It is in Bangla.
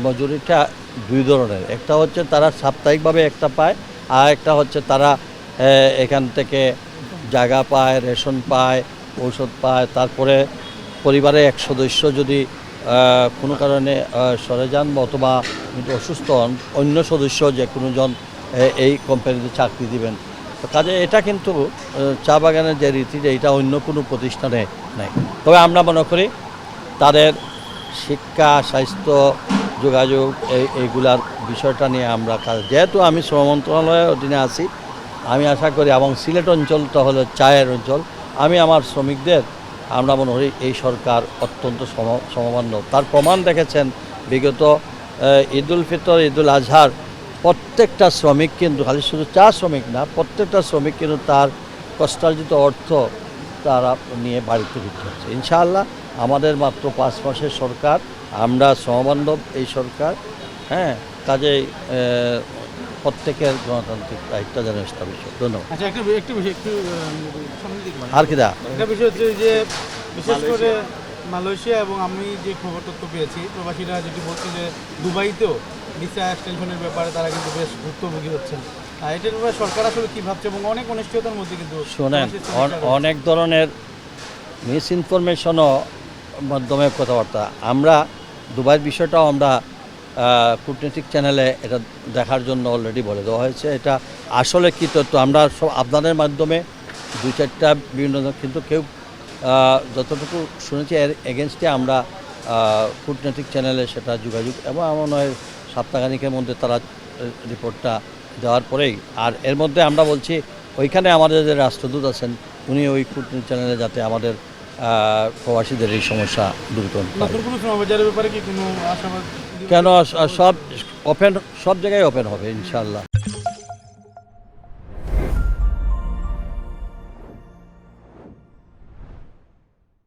মজুরিটা দুই ধরনের, একটা হচ্ছে তারা সাপ্তাহিকভাবে একটা পায়, আর একটা হচ্ছে তারা এখান থেকে জায়গা পায়, রেশন পায়, ঔষধ পায়। তারপরে পরিবারে এক সদস্য যদি কোনো কারণে সরে যান অথবা অসুস্থ হন, অন্য সদস্য যে কোনো জন এই কোম্পানিতে চাকরি দিবেন। তো কাজে এটা কিন্তু চা বাগানের যে রীতি, এটা অন্য কোনো প্রতিষ্ঠানে নেই। তবে আমরা মনে করি তাদের শিক্ষা, স্বাস্থ্য, যোগাযোগ এইগুলার বিষয়টা নিয়ে আমরা যেহেতু আমি শ্রম মন্ত্রণালয়ের অধীনে আছি, আমি আশা করি, এবং সিলেট অঞ্চলটা হলো চায়ের অঞ্চল, আমি আমার শ্রমিকদের আমরা মনে করি এই সরকার অত্যন্ত সমমান্য। তার প্রমাণ দেখেছেন বিগত ঈদুল ফিতর, ঈদুল আজহার প্রত্যেকটা শ্রমিক কিন্তু, খালি শুধু চা শ্রমিক না, প্রত্যেকটা শ্রমিক কিন্তু তার কষ্টার্জিত অর্থ তারা নিয়ে বাড়িতে ফিরতে হচ্ছে। ইনশাআল্লাহ আমাদের মাত্র 5 মাসের সরকার, আমরা সমবান্ধব এই সরকার, কাজেই প্রত্যেকের গণতান্ত্রিক দায়িত্ব যেন এস্টাবলিশ হয়। ধন্যবাদ। আচ্ছা, একটু আর কি দা একটা বিষয় হচ্ছে যে বিশেষ করে মালয়েশিয়া, এবং আমি যে খবর তথ্য পেয়েছি, প্রবাসীরা যেটি বলছে যে দুবাইতেও ভিসা এক্সটেনশনের ব্যাপারে তারা কিন্তু বেশ ভুক্তভোগী হচ্ছেন। এটার ব্যাপারে সরকার আসলে কী ভাবছে, এবং অনেক অনিশ্চয়তার মধ্যে কিন্তু শোনেন, অনেক ধরনের মিস ইনফরমেশনও মাধ্যমে কথাবার্তা। আমরা দুবাইয়ের বিষয়টাও আমরা কূটনৈতিক চ্যানেলে এটা দেখার জন্য অলরেডি বলে দেওয়া হয়েছে। এটা আসলে কী তথ্য আমরা সব আপনাদের মাধ্যমে 2-4টা বিভিন্ন, কিন্তু কেউ যতটুকু শুনেছি এর এগেনস্টে আমরা কূটনৈতিক চ্যানেলে সেটা যোগাযোগ, এবং এমন হয় সপ্তাহখানিকের মধ্যে তারা রিপোর্টটা দেওয়ার পরেই। আর এর মধ্যে আমরা বলছি ওইখানে আমাদের যে রাষ্ট্রদূত আছেন, উনি ওই কূটনৈতিক চ্যানেলে যাতে আমাদের প্রবাসীদের এই সমস্যা দূর করেন। ব্যাপারে কি কোনো আশাবাদ? কেন, সব ওপেন, সব জায়গায় ওপেন হবে ইনশাআল্লাহ।